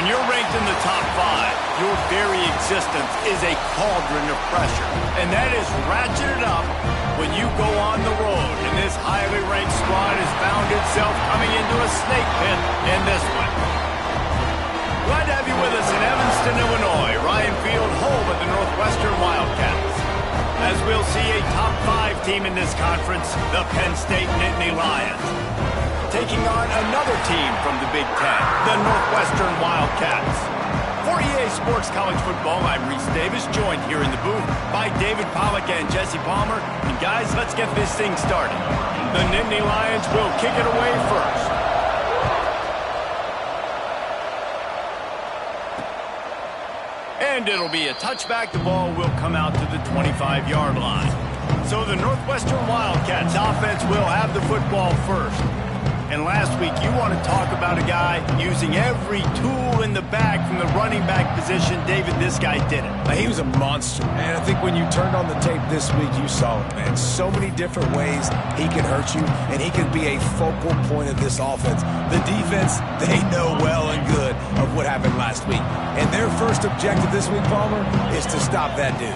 When you're ranked in the top 5, your very existence is a cauldron of pressure. And that is ratcheted up when you go on the road. And this highly ranked squad has found itself coming into a snake pit in this one. Glad to have you with us in Evanston, Illinois. Ryan Field, home of the Northwestern Wildcats. As we'll see a top 5 team in this conference, the Penn State Nittany Lions, taking on another team from the Big Ten, the Northwestern Wildcats. For EA Sports College Football, I'm Reese Davis, joined here in the booth by David Pollack and Jesse Palmer. And guys, let's get this thing started. The Nittany Lions will kick it away first. And it'll be a touchback. The ball will come out to the 25-yard line. So the Northwestern Wildcats offense will have the football first. And last week, you want to talk about a guy using every tool in the bag from the running back position. David, this guy did it. He was a monster, man. I think when you turned on the tape this week, you saw it, man. So many different ways he can hurt you, and he can be a focal point of this offense. The defense, they know well and good of what happened last week. And their first objective this week, Palmer, is to stop that dude.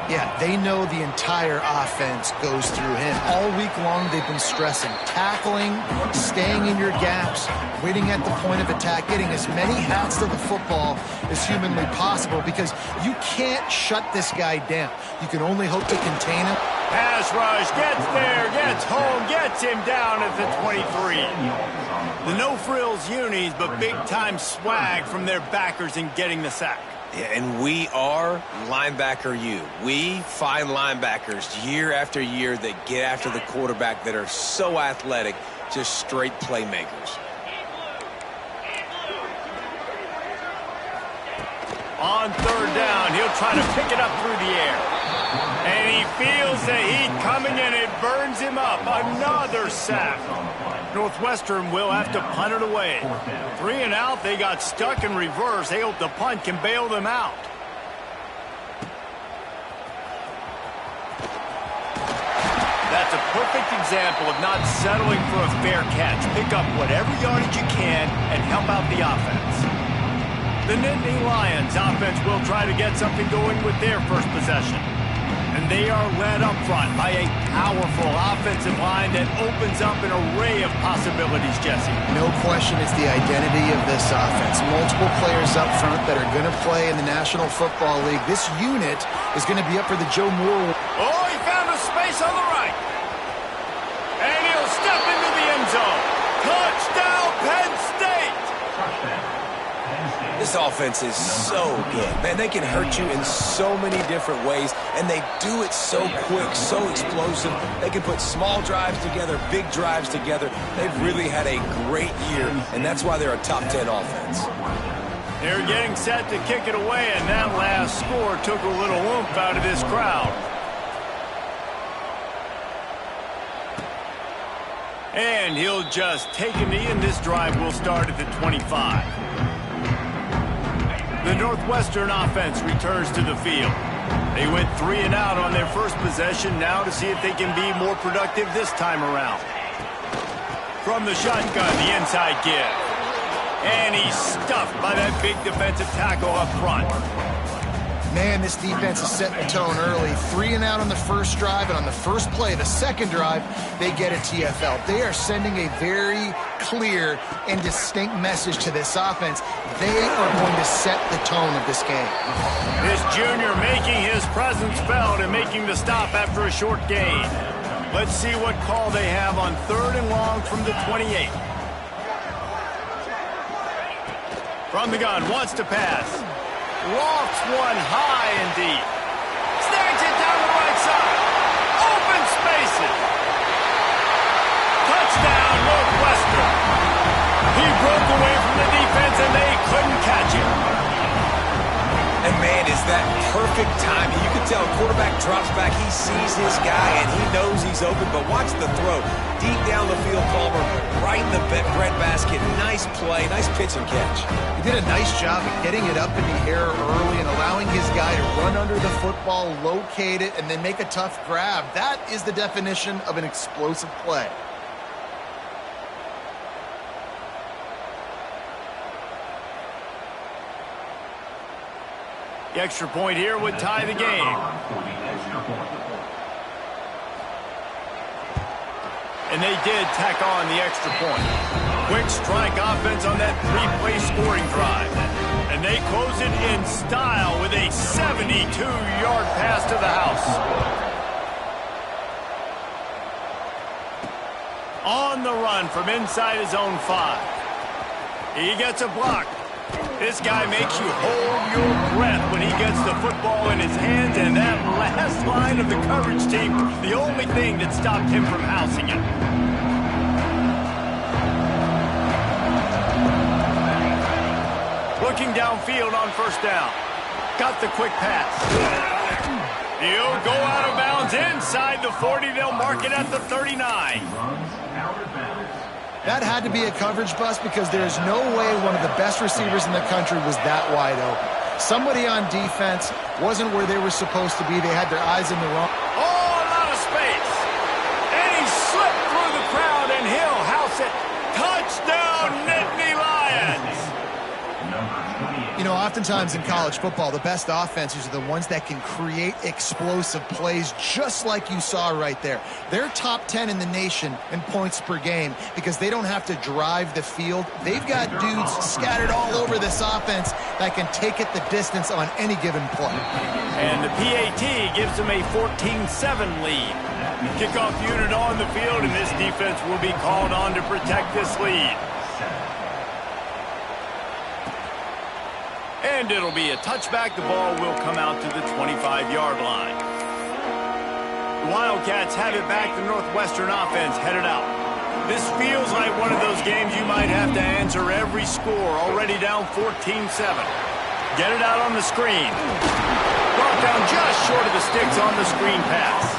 Yeah, they know the entire offense goes through him. All week long, they've been stressing tackling, staying in your gaps, waiting at the point of attack, getting as many hats to the football as humanly possible because you can't shut this guy down. You can only hope to contain him. Pass rush, gets there, gets home, gets him down at the 23. The no-frills unis, but big-time swag from their backers in getting the sack. Yeah, and we are linebacker U. We find linebackers year after year that get after the quarterback that are so athletic, just straight playmakers. On third down, he'll try to pick it up through the air. And he feels the heat coming in. It burns him up. Another sack. Northwestern will have to punt it away. 3 and out, they got stuck in reverse. They hope the punt can bail them out. That's a perfect example of not settling for a fair catch. Pick up whatever yardage you can and help out the offense. The Nittany Lions offense will try to get something going with their first possession. And they are led up front by a powerful offensive line that opens up an array of possibilities, Jesse. No question it's the identity of this offense. Multiple players up front that are going to play in the National Football League. This unit is going to be up for the Joe Moore. Oh, he found a space on the right. And he'll step into the end zone. Touchdown, Penn State! This offense is so good. Man, they can hurt you in so many different ways, and they do it so quick, so explosive. They can put small drives together, big drives together. They've really had a great year, and that's why they're a top 10 offense. They're getting set to kick it away, and that last score took a little oomph out of this crowd. And he'll just take a knee, and this drive will start at the 25. The Northwestern offense returns to the field. They went 3 and out on their first possession, now to see if they can be more productive this time around. From the shotgun, the inside give. And he's stuffed by that big defensive tackle up front. Man, this defense is setting the tone early. 3 and out on the first drive, and on the first play, the second drive, they get a TFL. They are sending a very clear and distinct message to this offense. They are going to set the tone of this game. This junior making his presence felt and making the stop after a short gain. Let's see what call they have on 3rd and long from the 28. From the gun, wants to pass. Lofts one high and deep. Snags it down the right side. Open spaces. Touchdown, Northwestern. He broke away from the defense and they couldn't catch him. And man, is that perfect timing. You can tell a quarterback drops back, he sees his guy, and he knows he's open, but watch the throw. Deep down the field, Palmer, right in the breadbasket. Nice play, nice pitch and catch. He did a nice job of getting it up in the air early and allowing his guy to run under the football, locate it, and then make a tough grab. That is the definition of an explosive play. The extra point here would tie the game. And they did tack on the extra point. Quick strike offense on that three-play scoring drive. And they close it in style with a 72-yard pass to the house. On the run from inside his own 5. He gets a block. This guy makes you hold your breath when he gets the football in his hands, and that last line of the coverage team, the only thing that stopped him from housing it. Looking downfield on first down. Got the quick pass. He'll go out of bounds inside the 40. They'll mark it at the 39. That had to be a coverage bust because there's no way one of the best receivers in the country was that wide open. Somebody on defense wasn't where they were supposed to be. They had their eyes in the wrong. Oh, a lot of space. And he slipped through the crowd, and he'll house it. Touchdown, Nittany Lions. You know, oftentimes in college football, the best offenses are the ones that can create explosive plays just like you saw right there. They're top 10 in the nation in points per game because they don't have to drive the field. They've got dudes scattered all over this offense that can take it the distance on any given play. And the PAT gives them a 14-7 lead. Kickoff unit on the field, and this defense will be called on to protect this lead. And it'll be a touchback. The ball will come out to the 25-yard line. The Wildcats have it back. The Northwestern offense headed out. This feels like one of those games you might have to answer every score. Already down 14-7. Get it out on the screen. Brought down just short of the sticks on the screen pass.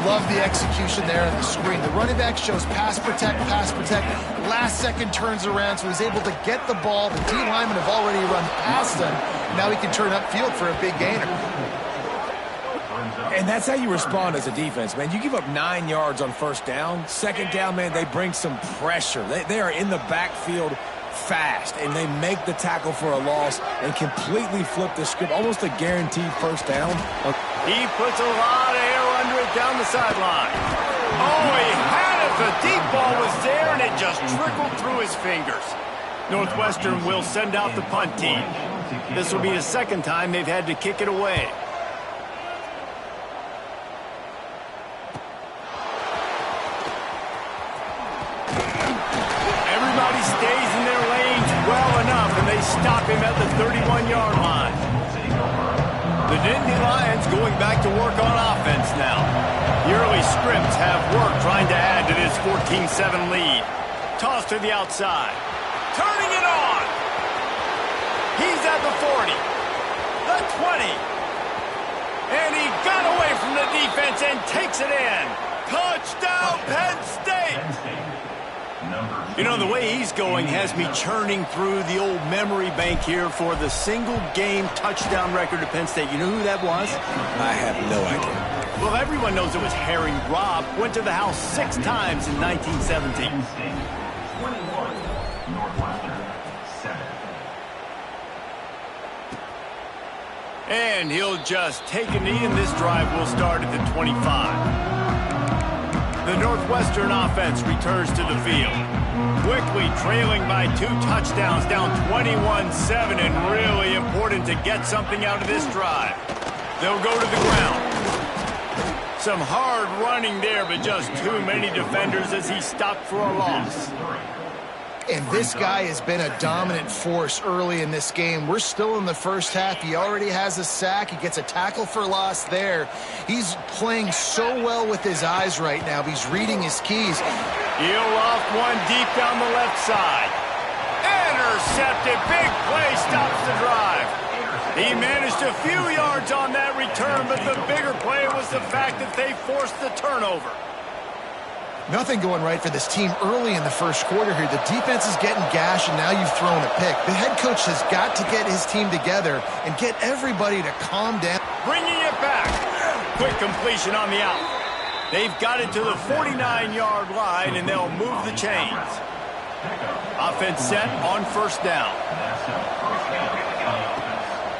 Love the execution there on the screen. The running back shows pass protect, pass protect. Last second turns around, so he's able to get the ball. The D linemen have already run past him. Now he can turn upfield for a big gainer. And that's how you respond as a defense, man. You give up 9 yards on first down. Second down, man, they bring some pressure. They are in the backfield fast, and they make the tackle for a loss and completely flip the script. Almost a guaranteed first down. He puts a lot of air under it down the sideline. Oh, he had it. The deep ball was there, and it just trickled through his fingers. Northwestern will send out the punt team. This will be the second time they've had to kick it away. Everybody stays in their lanes well enough, and they stop him at the 31-yard line. The Nittany Lions going back to work on offense now. The early scripts have worked trying to add to this 14-7 lead. Toss to the outside. Turning it on. He's at the 40. The 20. And he got away from the defense and takes it in. Touchdown, Penn State. You know, the way he's going has me churning through the old memory bank here for the single-game touchdown record at Penn State. You know who that was? I have no idea. Well, everyone knows it was Herring Robb. Went to the house 6 times in 1917. 21, Northwestern, 7. And he'll just take a knee, and this drive will start at the 25. The Northwestern offense returns to the field. Quickly trailing by 2 touchdowns, down 21-7, and really important to get something out of this drive. They'll go to the ground. Some hard running there, but just too many defenders as he stopped for a loss. And this guy has been a dominant force early in this game. We're still in the first half. He already has a sack. He gets a tackle for loss there. He's playing so well with his eyes right now. He's reading his keys. He'll loft one deep down the left side. Intercepted. Big play stops the drive. He managed a few yards on that return, but the bigger play was the fact that they forced the turnover. Nothing going right for this team early in the first quarter here. The defense is getting gashed, and now you've thrown a pick. The head coach has got to get his team together and get everybody to calm down. Bringing it back. Quick completion on the out. They've got it to the 49-yard line, and they'll move the chains. Offense set on first down.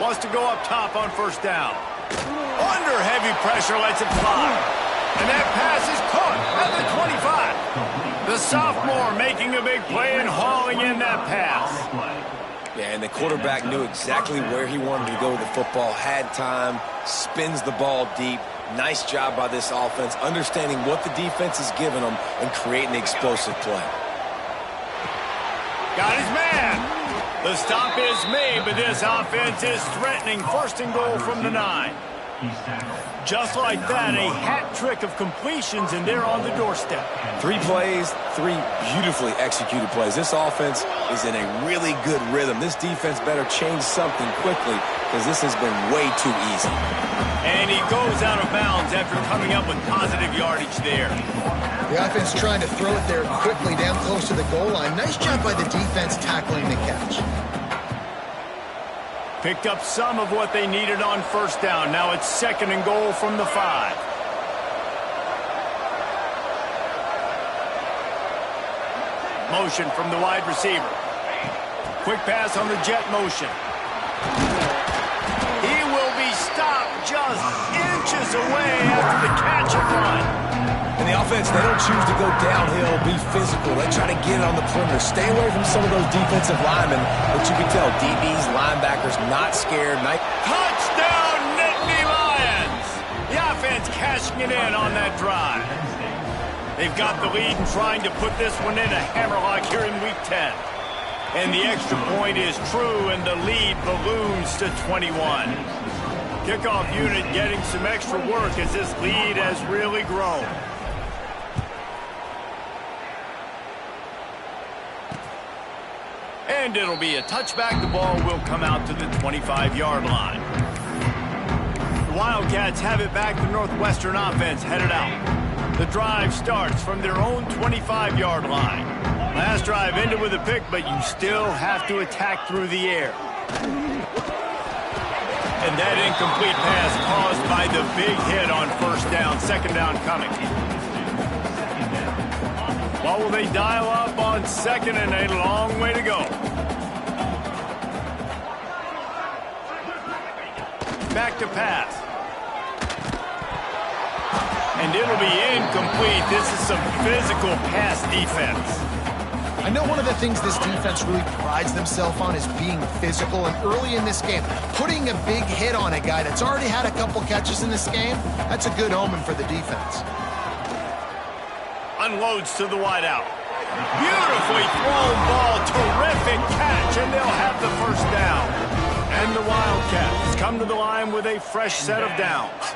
Wants to go up top on first down. Under heavy pressure, lets it fly. And that pass is caught at the 25. The sophomore making a big play and hauling in that pass. Yeah, and the quarterback knew exactly where he wanted to go with the football, had time, spins the ball deep. Nice job by this offense, understanding what the defense is giving them and creating an explosive play. Got his man. The stop is made, but this offense is threatening. First and goal from the 9. Just like that, a hat trick of completions, and they're on the doorstep. 3 plays, 3 beautifully executed plays. This offense is in a really good rhythm. This defense better change something quickly because this has been way too easy. And he goes out of bounds after coming up with positive yardage there. The offense trying to throw it there quickly down close to the goal line. Nice job by the defense tackling the catch. Picked up some of what they needed on first down. Now it's second and goal from the 5. Motion from the wide receiver. Quick pass on the jet motion. He will be stopped just inches away after the catch and run. And the offense, they don't choose to go downhill, be physical. They try to get it on the perimeter. Stay away from some of those defensive linemen. But you can tell, DBs, linebackers, not scared. Touchdown, Nittany Lions! The offense cashing it in on that drive. They've got the lead and trying to put this one in a hammerlock here in Week 10. And the extra point is true, and the lead balloons to 21. Kickoff unit getting some extra work as this lead has really grown. And it'll be a touchback. The ball will come out to the 25-yard line. The Wildcats have it back. The Northwestern offense headed out. The drive starts from their own 25-yard line. Last drive ended with a pick, but you still have to attack through the air. And that incomplete pass caused by the big hit on first down. Second down coming. What will they dial up on second, and a long way to go? Back to pass. And it'll be incomplete. This is some physical pass defense. I know one of the things this defense really prides themselves on is being physical, and early in this game, putting a big hit on a guy that's already had a couple catches in this game, that's a good omen for the defense. Unloads to the wideout. Beautifully thrown ball, terrific catch, and they'll have the first down. And the Wildcats come to the line with a fresh set of downs.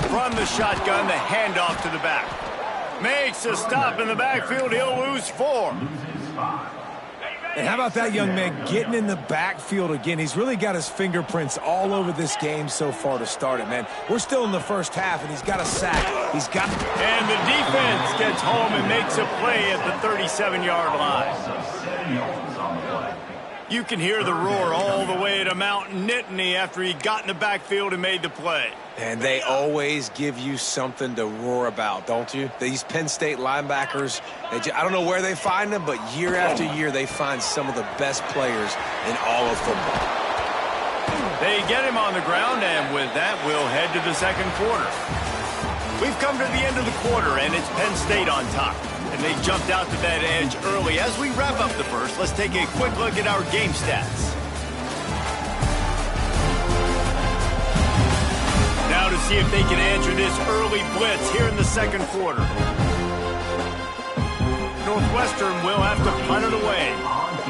From the shotgun, the handoff to the back. Makes a stop in the backfield. He'll lose 4. And how about that young man getting in the backfield again? He's really got his fingerprints all over this game so far to start it, man. We're still in the first half, and he's got a sack. And the defense gets home and makes a play at the 37-yard line. You can hear the roar all the way to Mount Nittany after he got in the backfield and made the play. And they always give you something to roar about, don't you? These Penn State linebackers, I don't know where they find them, but year after year they find some of the best players in all of football. They get him on the ground, and with that, we'll head to the second quarter. We've come to the end of the quarter, and it's Penn State on top. And they jumped out to that edge early. As we wrap up the first, let's take a quick look at our game stats. Now to see if they can answer this early blitz here in the second quarter. Northwestern will have to punt it away.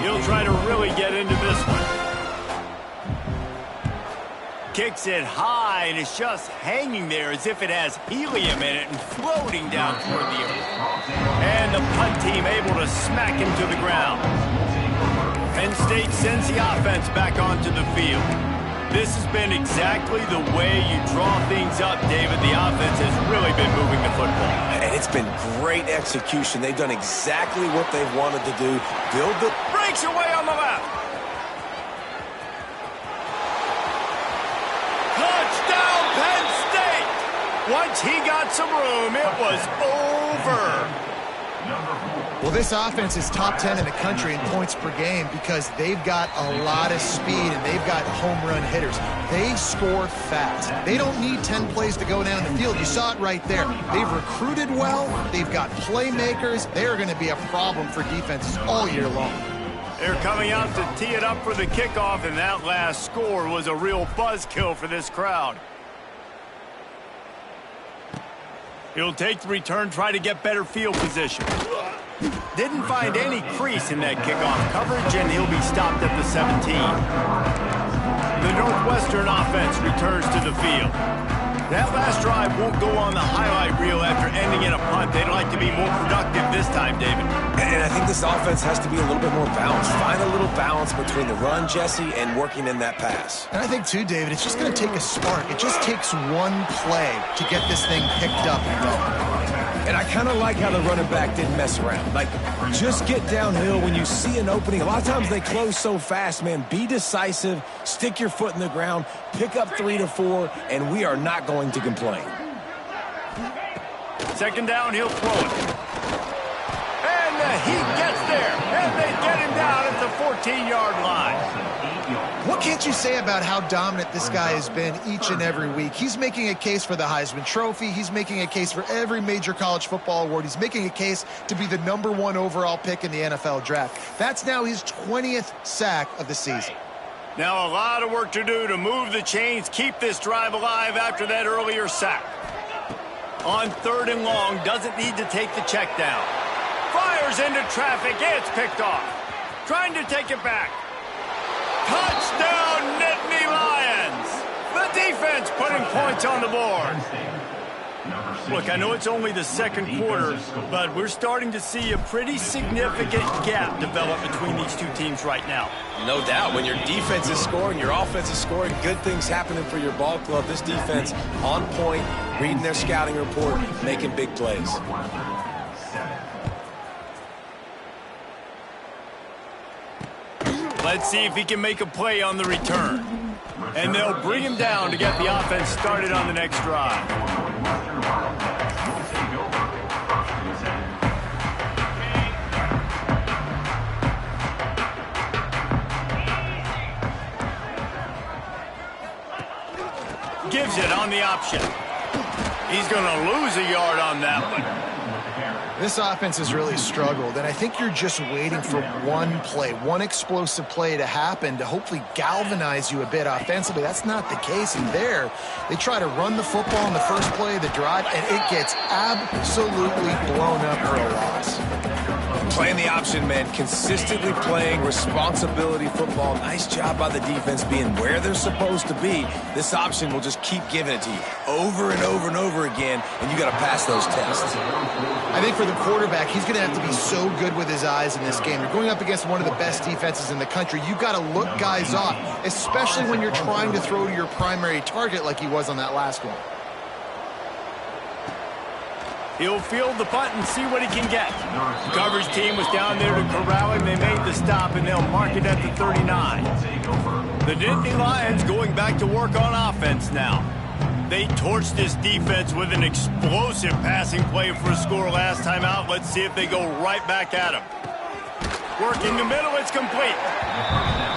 He'll try to really get into this one. Kicks it high, and it's just hanging there as if it has helium in it and floating down toward the earth. And the punt team able to smack him to the ground. Penn State sends the offense back onto the field. This has been exactly the way you draw things up, David. The offense has really been moving the football. And it's been great execution. They've done exactly what they've wanted to do. Breaks away on the left. Touchdown, Penn State! Once he got some room, it was over. Well, this offense is top 10 in the country in points per game because they've got a lot of speed and they've got home run hitters. They score fast. They don't need 10 plays to go down the field. You saw it right there. They've recruited well. They've got playmakers. They're going to be a problem for defenses all year long. They're coming out to tee it up for the kickoff, and that last score was a real buzzkill for this crowd. He'll take the return, try to get better field position. Didn't find any crease in that kickoff coverage, and he'll be stopped at the 17. The Northwestern offense returns to the field. That last drive won't go on the highlight reel after ending in a punt. They'd like to be more productive this time, David. And I think this offense has to be a little bit more balanced. Find a little balance between the run, Jesse, and working in that pass. And I think, too, David, it's just going to take a spark. It just takes one play to get this thing picked up and going. And I kind of like how the running back didn't mess around. Like, just get downhill when you see an opening. A lot of times they close so fast, man. Be decisive, stick your foot in the ground, pick up 3 to 4, and we are not going to complain. Second down, he'll throw it. And the Heat gets there, and they get him down at the 14-yard line. What can't you say about how dominant this guy has been each and every week? He's making a case for the Heisman Trophy. He's making a case for every major college football award. He's making a case to be the #1 overall pick in the NFL draft. That's now his 20th sack of the season. Now a lot of work to do to move the chains, keep this drive alive after that earlier sack. On 3rd and long, doesn't need to take the check down. Fires into traffic, it's picked off. Trying to take it back. Touchdown, Nittany Lions! The defense putting points on the board. Look, I know it's only the second quarter, but we're starting to see a pretty significant gap develop between these two teams right now. No doubt. When your defense is scoring, your offense is scoring, good things happening for your ball club. This defense on point, reading their scouting report, making big plays. Let's see if he can make a play on the return. And they'll bring him down to get the offense started on the next drive. Gives it on the option. He's going to lose a yard on that one. This offense has really struggled, and I think you're just waiting for one play, one explosive play to happen to hopefully galvanize you a bit offensively. That's not the case, and there, they try to run the football in the first play of the drive, and it gets absolutely blown up for a loss. Playing the option, man. Consistently playing responsibility football. Nice job by the defense being where they're supposed to be. This option will just keep giving it to you over and over and over again, and you got to pass those tests. I think for the quarterback, he's going to have to be so good with his eyes in this game. You're going up against one of the best defenses in the country. You've got to look guys off, especially when you're trying to throw to your primary target like he was on that last one. He'll field the punt and see what he can get. The coverage team was down there to corral him. They made the stop, and they'll mark it at the 39. The Nittany Lions going back to work on offense now. They torched this defense with an explosive passing play for a score last time out. Let's see if they go right back at him. Working the middle, it's complete.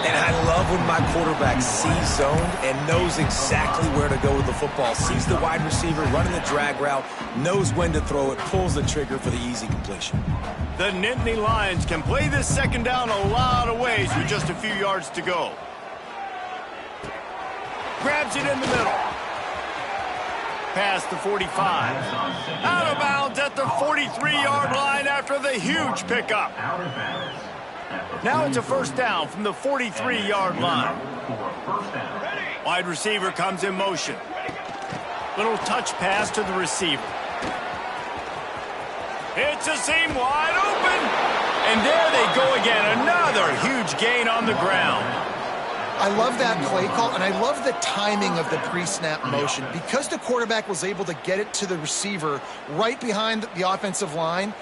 And I love when my quarterback sees zone and knows exactly where to go with the football. Sees the wide receiver running the drag route, knows when to throw it, pulls the trigger for the easy completion. The Nittany Lions can play this second down a lot of ways with just a few yards to go. Grabs it in the middle. Past the 45. Out of bounds at the 43-yard line after the huge pickup. Now it's a first down from the 43-yard line. Wide receiver comes in motion. Little touch pass to the receiver. It's a seam wide open. And there they go again. Another huge gain on the ground. I love that play call, and I love the timing of the pre-snap motion. Because the quarterback was able to get it to the receiver right behind the offensive line,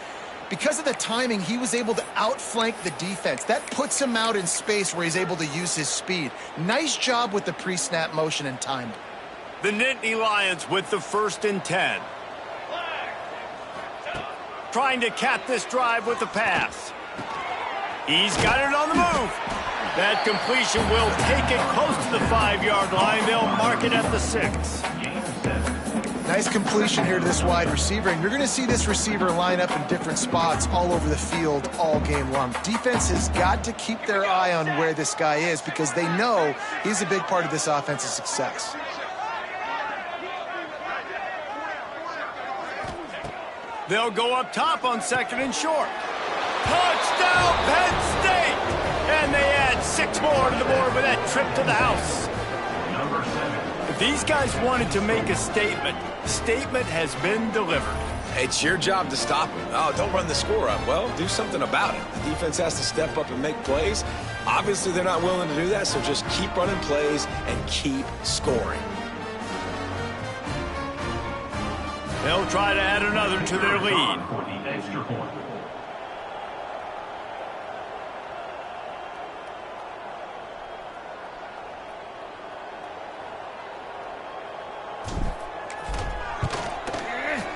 because of the timing, he was able to outflank the defense. That puts him out in space where he's able to use his speed. Nice job with the pre-snap motion and timing. The Nittany Lions with the 1st and 10. trying to cap this drive with the pass. He's got it on the move. That completion will take it close to the 5-yard line. They'll mark it at the 6. Nice completion here to this wide receiver, and you're going to see this receiver line up in different spots all over the field all game long. Defense has got to keep their eye on where this guy is because they know he's a big part of this offense's success. They'll go up top on 2nd and short. Touchdown, Penn State! And they add 6 more to the board with that trip to the house. Number 7. If these guys wanted to make a statement, statement has been delivered. It's your job to stop him. Oh, don't run the score up. Well, do something about it. The defense has to step up and make plays. Obviously, they're not willing to do that, so just keep running plays and keep scoring. They'll try to add another to their lead. For the extra point.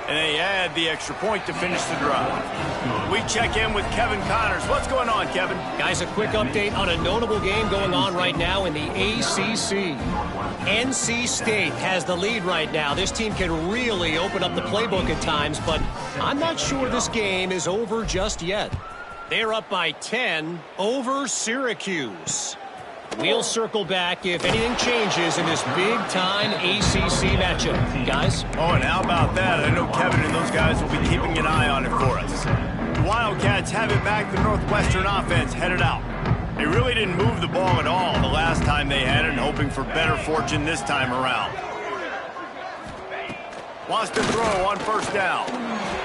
And they add the extra point to finish the drive. We check in with Kevin Connors. What's going on, Kevin? Guys, a quick update on a notable game going on right now in the ACC. NC State has the lead right now. This team can really open up the playbook at times, but I'm not sure this game is over just yet. They're up by 10 over Syracuse. We'll circle back if anything changes in this big-time ACC matchup. Guys? Oh, and how about that? I know Kevin and those guys will be keeping an eye on it for us. The Wildcats have it back. The Northwestern offense headed out. They really didn't move the ball at all the last time they had it, hoping for better fortune this time around. Wants to throw on 1st down.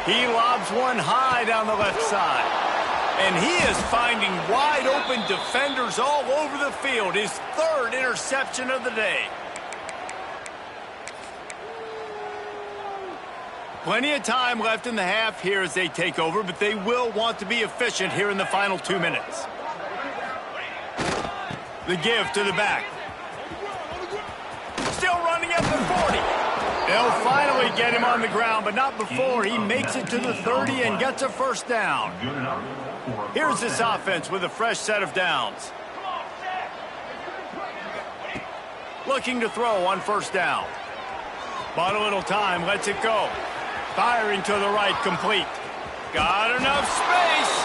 He lobs one high down the left side. And he is finding wide-open defenders all over the field. His 3rd interception of the day. Plenty of time left in the half here as they take over, but they will want to be efficient here in the final 2 minutes. The give to the back. Still running at the 40. They'll finally get him on the ground, but not before he makes it to the 30 and gets a 1st down. Here's this offense with a fresh set of downs. Looking to throw on 1st down. Bought a little time, lets it go. Firing to the right, complete. Got enough space.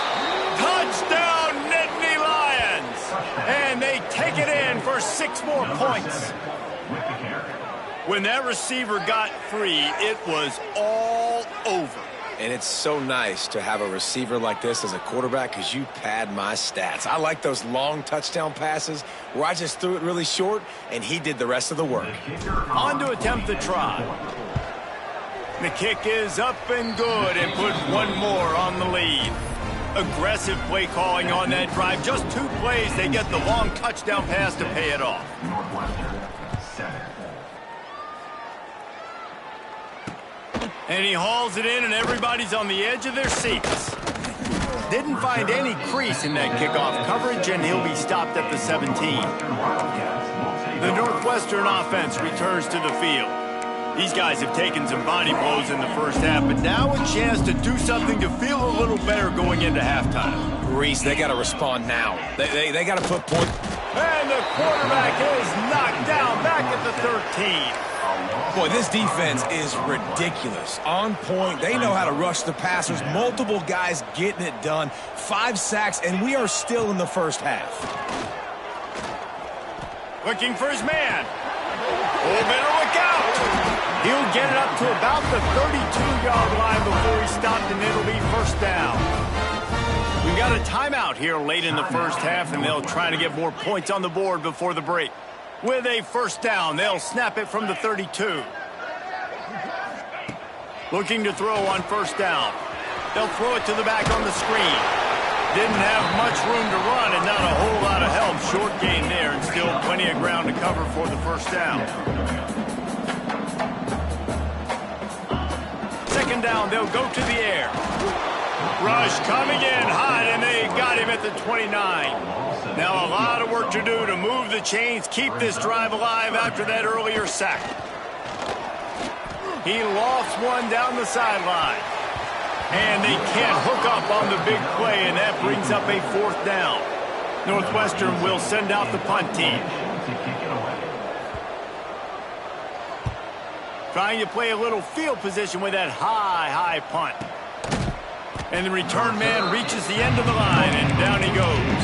Touchdown, Nittany Lions. And they take it in for 6 more points. When that receiver got free, it was all over. And it's so nice to have a receiver like this as a quarterback because you pad my stats. I like those long touchdown passes where I just threw it really short and he did the rest of the work. On to attempt the try. The kick is up and good and put 1 more on the lead. Aggressive play calling on that drive. Just 2 plays, they get the long touchdown pass to pay it off. Northwestern 7. And he hauls it in, and everybody's on the edge of their seats. Didn't find any crease in that kickoff coverage, and he'll be stopped at the 17. The Northwestern offense returns to the field. These guys have taken some body blows in the first half, but now a chance to do something to feel a little better going into halftime. Reese, they got to respond now. They got to put point. And the quarterback is knocked down back at the 13. Boy, this defense is ridiculous. On point. They know how to rush the passers. Multiple guys getting it done. 5 sacks, and we are still in the first half. Looking for his man. Oh, better look out. He'll get it up to about the 32-yard line before he's stopped, and it'll be 1st down. We've got a timeout here late in the first half, and they'll try to get more points on the board before the break. With a 1st down, they'll snap it from the 32. Looking to throw on 1st down. They'll throw it to the back on the screen. Didn't have much room to run and not a whole lot of help. Short gain there and still plenty of ground to cover for the 1st down. 2nd down, they'll go to the air. Rush coming in hot, and they got him at the 29. Now a lot of work to do to move the chains, keep this drive alive after that earlier sack. He lofts one down the sideline. And they can't hook up on the big play, and that brings up a 4th down. Northwestern will send out the punt team. Trying to play a little field position with that high punt. And the return man reaches the end of the line, and down he goes.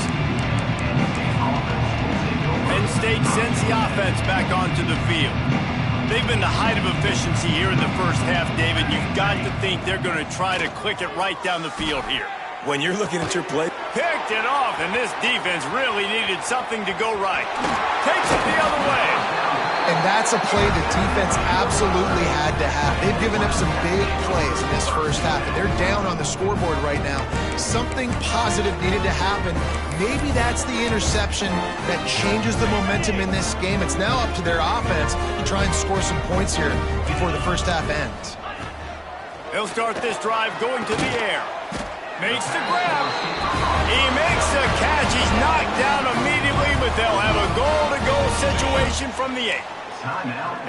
Penn State sends the offense back onto the field. They've been the height of efficiency here in the first half, David. You've got to think they're going to try to click it right down the field here. When you're looking at your play, Picked it off, and this defense really needed something to go right. Takes it the other way. And that's a play the defense absolutely had to have. They've given up some big plays in this first half, and they're down on the scoreboard right now. Something positive needed to happen. Maybe that's the interception that changes the momentum in this game. It's now up to their offense to try and score some points here before the first half ends. He'll start this drive going to the air. Makes the grab. He makes the catch. He's knocked down immediately, but they'll have a goal-to-goal situation from the 8.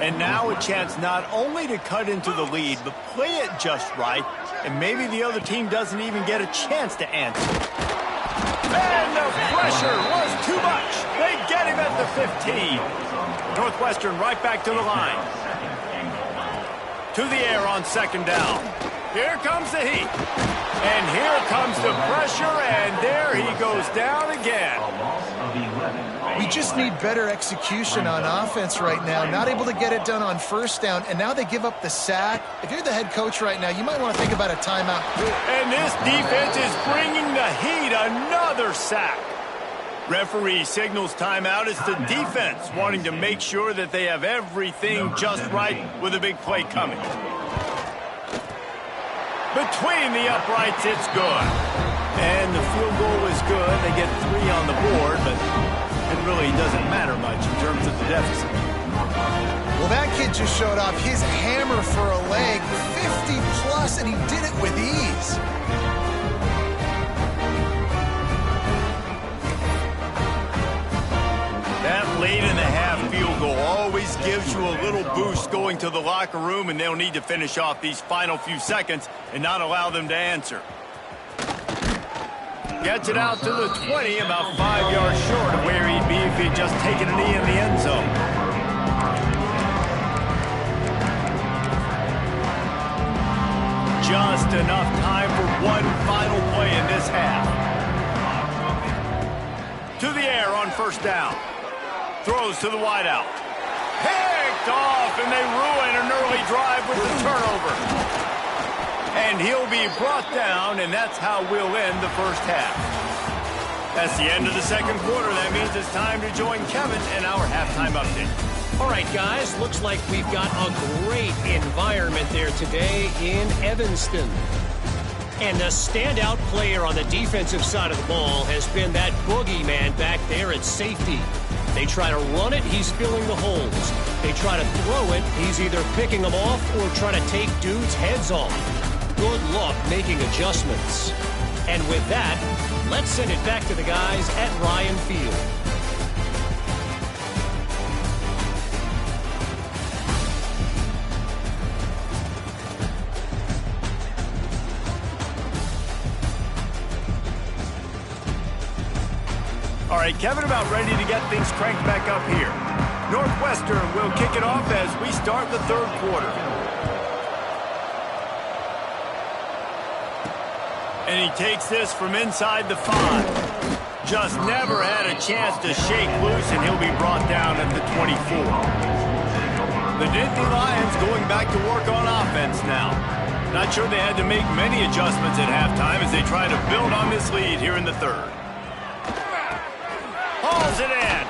And now a chance not only to cut into the lead, but play it just right, and maybe the other team doesn't even get a chance to answer. And the pressure was too much. They get him at the 15. Northwestern right back to the line. To the air on 2nd down. Here comes the heat. And here comes the pressure, and there he goes down again. We just need better execution on offense right now. Not able to get it done on 1st down, and now they give up the sack. If you're the head coach right now, you might want to think about a timeout. And this defense is bringing the heat. Another sack. Referee signals timeout. It's the defense wanting to make sure that they have everything just right with a big play coming. Between the uprights, it's good. And the field goal is good. They get 3 on the board, but it really doesn't matter much in terms of the deficit. Well, that kid just showed off his hammer for a leg, 50-plus, and he did it with ease. That late in the half field goal always gives you a little boost going to the locker room, and they'll need to finish off these final few seconds and not allow them to answer. Gets it out to the 20, about 5 yards short of where he'd be if he'd just taken a knee in the end zone. Just enough time for one final play in this half. To the air on 1st down. Throws to the wideout. Picked off, and they ruin an early drive with the turnover. And he'll be brought down, and that's how we'll end the first half. That's the end of the 2nd quarter. That means it's time to join Kevin and our halftime update. All right, guys, looks like we've got a great environment there today in Evanston. And the standout player on the defensive side of the ball has been that boogeyman back there at safety. They try to run it, he's filling the holes. They try to throw it, he's either picking them off or trying to take dudes' heads off. Good luck making adjustments. And with that, let's send it back to the guys at Ryan Field. All right, Kevin, about ready to get things cranked back up here. Northwestern will kick it off as we start the 3rd quarter. And he takes this from inside the 5. Just never had a chance to shake loose, and he'll be brought down at the 24. The Nittany Lions going back to work on offense now. Not sure they had to make many adjustments at halftime as they try to build on this lead here in the 3rd. Hauls it in.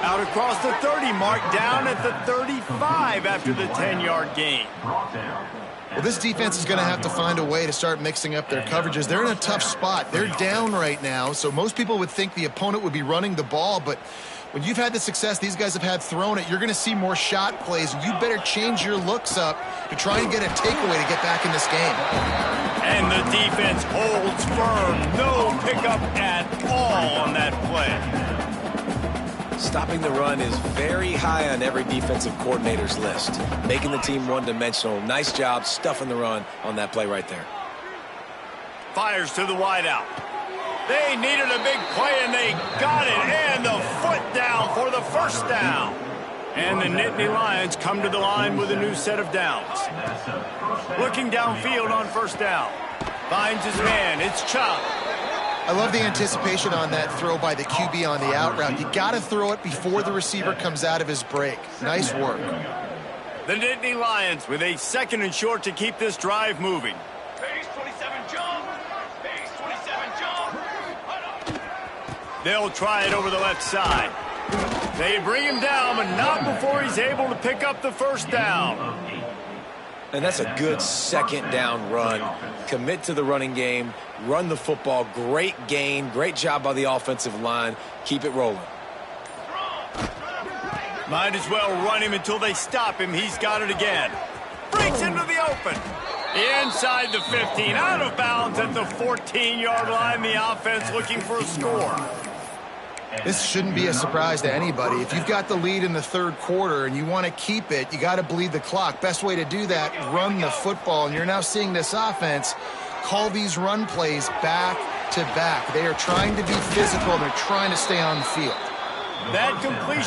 Out across the 30 mark, down at the 35 after the 10-yard gain. Well, this defense is going to have to find a way to start mixing up their coverages. They're in a tough spot. They're down right now, so most people would think the opponent would be running the ball, but when you've had the success these guys have had throwing it, you're going to see more shot plays. You better change your looks up to try and get a takeaway to get back in this game. And the defense holds firm. No pickup at all on that play. stopping the run is very high on every defensive coordinator's list. Making the team one-dimensional. Nice job stuffing the run on that play right there. fires to the wideout. They needed a big play, and they got it. And the foot down for the first down. And the Nittany Lions come to the line with a new set of downs. Looking downfield on first down. Finds his man. It's Chubb. I love the anticipation on that throw by the QB on the out route. You got to throw it before the receiver comes out of his break. Nice work. The Nittany Lions with a 2nd and short to keep this drive moving. Base 27 jump. Base 27 jump. They'll try it over the left side. They bring him down, but not before he's able to pick up the first down. And that's a good 2nd down run. Commit to the running game, run the football. Great gain, great job by the offensive line. Keep it rolling. Might as well run him until they stop him. He's got it again. Breaks into the open. Inside the 15, out of bounds at the 14-yard line. The offense looking for a score. This shouldn't be a surprise to anybody. If you've got the lead in the 3rd quarter and you want to keep it, you got to bleed the clock. Best way to do that, run the football. And you're now seeing this offense call these run plays back to back. They are trying to be physical. They're trying to stay on the field. That completion